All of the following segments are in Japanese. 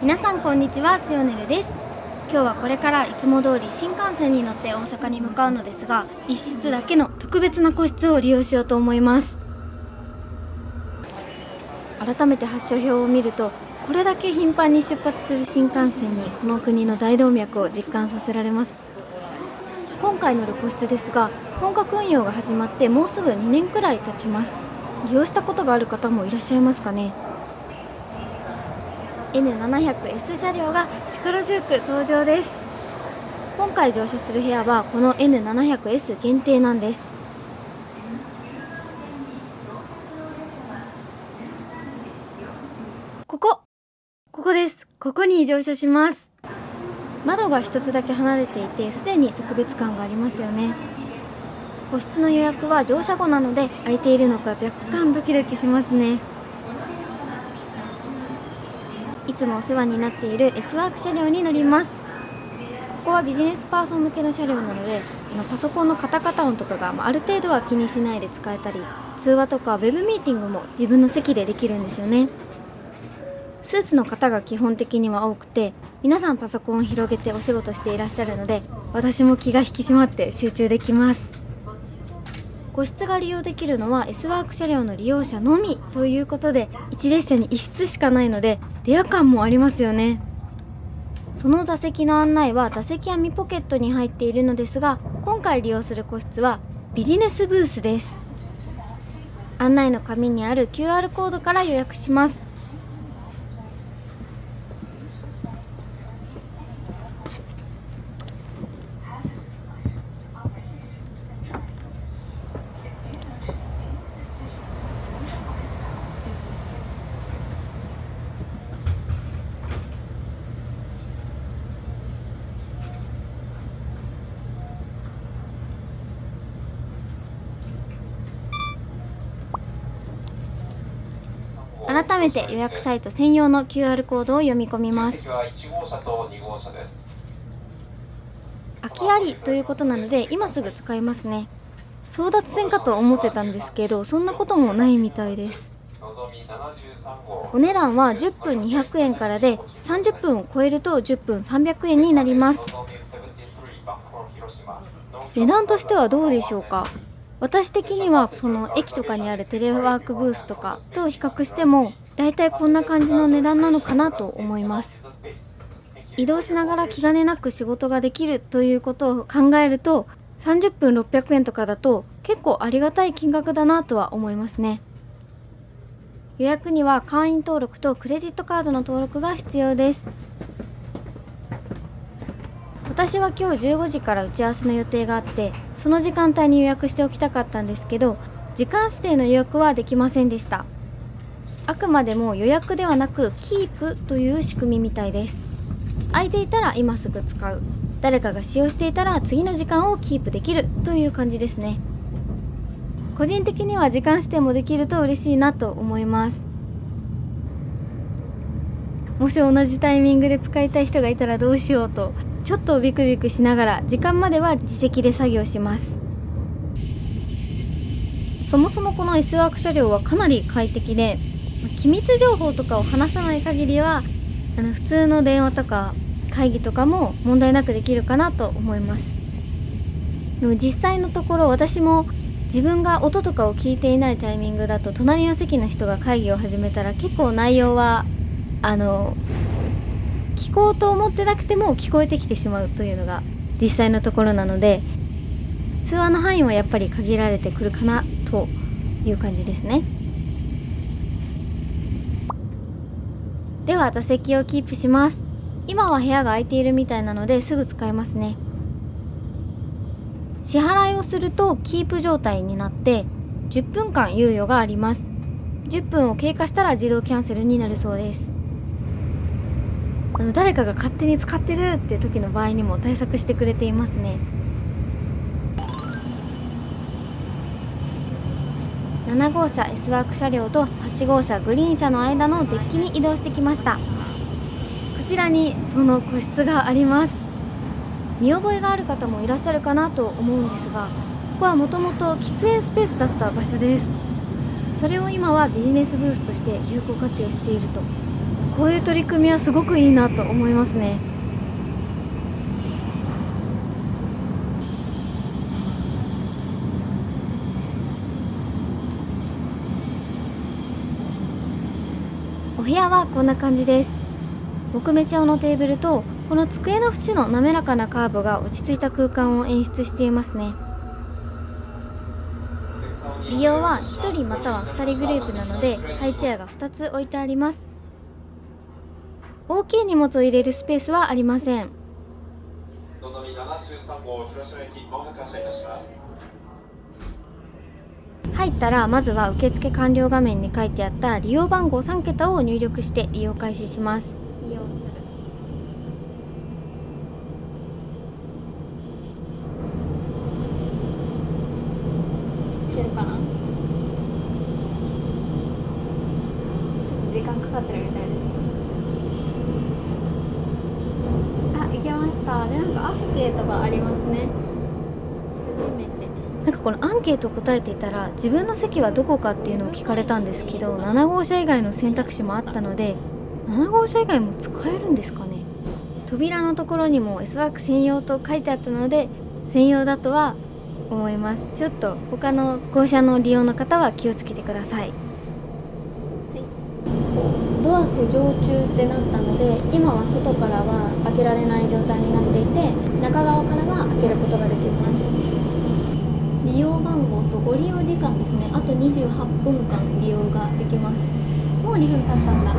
皆さんこんにちは、しおねるです。今日はこれからいつも通り新幹線に乗って大阪に向かうのですが、一室だけの特別な個室を利用しようと思います。改めて発車表を見ると、これだけ頻繁に出発する新幹線にこの国の大動脈を実感させられます。今回乗る個室ですが、本格運用が始まってもうすぐ2年くらい経ちます。利用したことがある方もいらっしゃいますかね。N700S 車両が力強く登場です。今回乗車する部屋はこの N700S 限定なんです。ここです。ここに乗車します。窓が一つだけ離れていて、すでに特別感がありますよね。個室の予約は乗車後なので、空いているのか若干ドキドキしますね。いつもお世話になっている S ワーク車両に乗ります。ここはビジネスパーソン向けの車両なので、パソコンのカタカタ音とかがある程度は気にしないで使えたり、通話とかウェブミーティングも自分の席でできるんですよね。スーツの方が基本的には多くて、皆さんパソコンを広げてお仕事していらっしゃるので、私も気が引き締まって集中できます。個室が利用できるのは S ワーク車両の利用者のみということで、1列車に1室しかないのでレア感もありますよね。その座席の案内は座席網ポケットに入っているのですが、今回利用する個室はビジネスブースです。案内の紙にある QR コードから予約します。改めて予約サイト専用の QR コードを読み込みます。空きありということなので今すぐ使いますね。争奪戦かと思ってたんですけど、そんなこともないみたいです。お値段は10分200円からで、30分を超えると10分300円になります。値段としてはどうでしょうか。私的にはその駅とかにあるテレワークブースとかと比較してもだいたいこんな感じの値段なのかなと思います。移動しながら気兼ねなく仕事ができるということを考えると、30分600円とかだと結構ありがたい金額だなとは思いますね。予約には会員登録とクレジットカードの登録が必要です。私は今日15時から打ち合わせの予定があって、その時間帯に予約しておきたかったんですけど、時間指定の予約はできませんでした。あくまでも予約ではなくキープという仕組みみたいです。空いていたら今すぐ使う、誰かが使用していたら次の時間をキープできるという感じですね。個人的には時間指定もできると嬉しいなと思います。もし同じタイミングで使いたい人がいたらどうしようとちょっとビクビクしながら時間までは自席で作業します。そもそもこの S ワーク車両はかなり快適で、機密情報とかを話さない限りは普通の電話とか会議とかも問題なくできるかなと思います。でも実際のところ、私も自分が音とかを聞いていないタイミングだと隣の席の人が会議を始めたら結構内容は聞こうと思ってなくても聞こえてきてしまうというのが実際のところなので、通話の範囲はやっぱり限られてくるかなという感じですね。では座席をキープします。今は部屋が空いているみたいなのですぐ使えますね。支払いをするとキープ状態になって10分間猶予があります。10分を経過したら自動キャンセルになるそうです。誰かが勝手に使ってるって時の場合にも対策してくれていますね。7号車 S ワーク車両と8号車グリーン車の間のデッキに移動してきました。こちらにその個室があります。見覚えがある方もいらっしゃるかなと思うんですが、ここはもともと喫煙スペースだった場所です。それを今はビジネスブースとして有効活用していると。こういう取り組みはすごくいいなと思いますね。お部屋はこんな感じです。木目調のテーブルとこの机の縁の滑らかなカーブが落ち着いた空間を演出していますね。利用は1人または2人グループなのでハイチェアが2つ置いてあります。大きい荷物を入れるスペースはありません。のぞみ73号広島駅まもなく発車いたします。入ったらまずは受付完了画面に書いてあった利用番号3桁を入力して利用開始します。利用する。いけるかな。ちょっと時間かかってるみたいです。あ、いけました。で、なんかアンケートがありますね。初めて。なんかこのアンケートを答えていたら自分の席はどこかっていうのを聞かれたんですけど、7号車以外の選択肢もあったので、7号車以外も使えるんですかね。扉のところにも S ワーク専用と書いてあったので専用だとは思います。ちょっと他の号車の利用の方は気をつけてください。ドア施錠中ってなったので、今は外からは開けられない状態になっていて、中側からは開けることができます。利用番号とご利用時間ですね。あと28分間利用ができます。もう2分経ったんだ。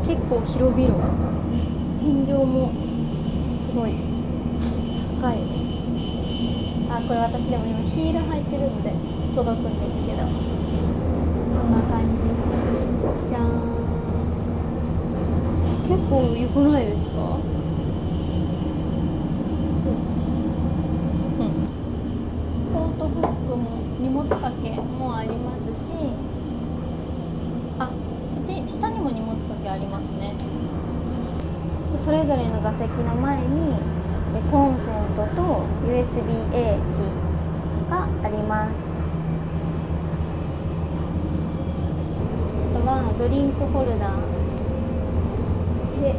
結構広々、天井もすごい高いです。あ、これ私でも今ヒール履いてるので届くんですけど、こんな感じ。じゃーん。結構良くないですか？コートフックも荷物掛けもありますし、あ、こっち下にも荷物掛けありますね。それぞれの座席の前にコンセントと USB-AC があります。あとはドリンクホルダーで、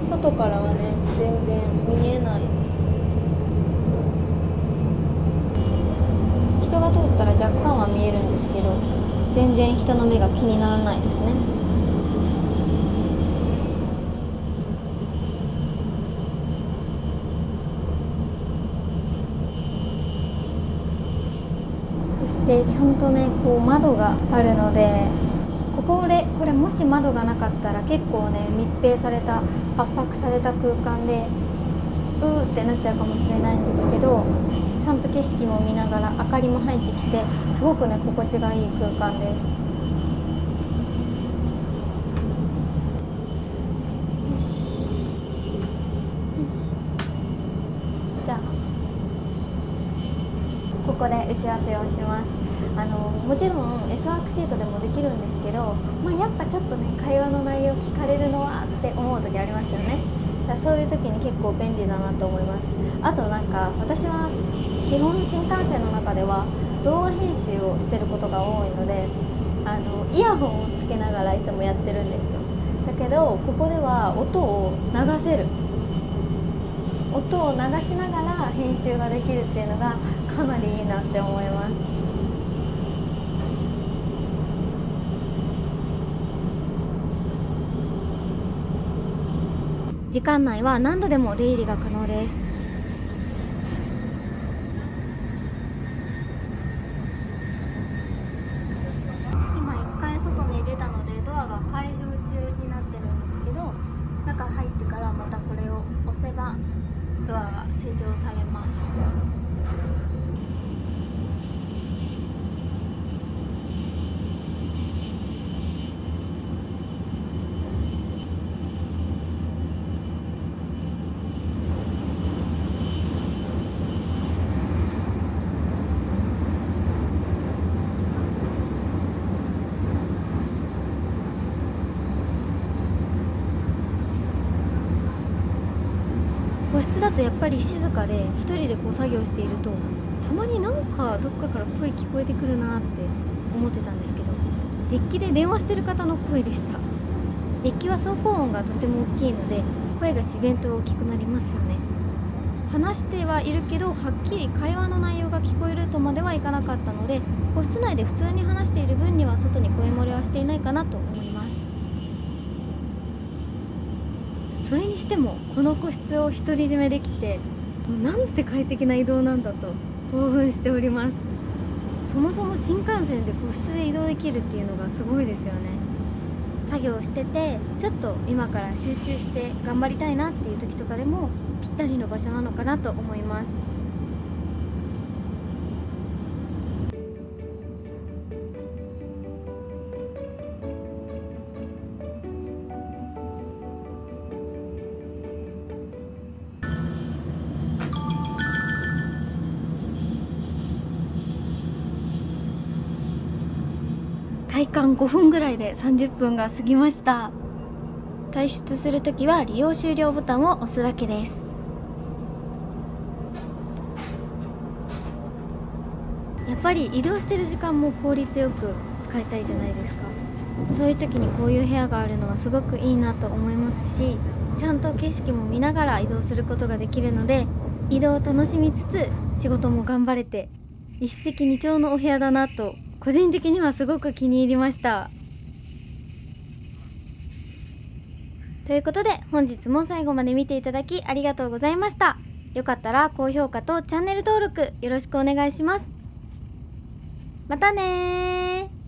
外からはね全然見えないです。人が通ったら若干は見えるんですけど、全然人の目が気にならないですね。そしてちゃんとねこう窓があるので、これもし窓がなかったら結構ね密閉された圧迫された空間でうーってなっちゃうかもしれないんですけど、ちゃんと景色も見ながら明かりも入ってきてすごくね心地がいい空間です。よしよし、じゃあここで打ち合わせをします。もちろん S ワークシートでもできるんですけど、やっぱちょっとね会話の内容聞かれるのはって思う時ありますよね。だからそういう時に結構便利だなと思います。あとなんか私は基本新幹線の中では動画編集をしてることが多いので、イヤホンをつけながらいつもやってるんですよ。だけどここでは音を流せる、音を流しながら編集ができるっていうのがかなりいいなって思います。時間内は何度でも出入りが可能です。今1回外に出たのでドアが開錠中になってるんですけど、中入ってからまたこれを押せばドアが施錠されます。個室だとやっぱり静かで一人でこう作業しているとたまになんかどっかから声聞こえてくるなって思ってたんですけど、デッキで電話してる方の声でした。デッキは走行音がとても大きいので声が自然と大きくなりますよね。話してはいるけどはっきり会話の内容が聞こえるとまではいかなかったので、個室内で普通に話している分には外に声漏れはしていないかなと思います。それにしてもこの個室を独り占めできて、もうなんて快適な移動なんだと興奮しております。そもそも新幹線で個室で移動できるっていうのがすごいですよね。作業しててちょっと今から集中して頑張りたいなっていう時とかでもぴったりの場所なのかなと思います。体感5分ぐらいで30分が過ぎました。退出するときは利用終了ボタンを押すだけです。やっぱり移動してる時間も効率よく使いたいじゃないですか。そういう時にこういう部屋があるのはすごくいいなと思いますし、ちゃんと景色も見ながら移動することができるので、移動を楽しみつつ仕事も頑張れて一石二鳥のお部屋だなと個人的にはすごく気に入りました。ということで本日も最後まで見ていただきありがとうございました。よかったら高評価とチャンネル登録よろしくお願いします。またねー。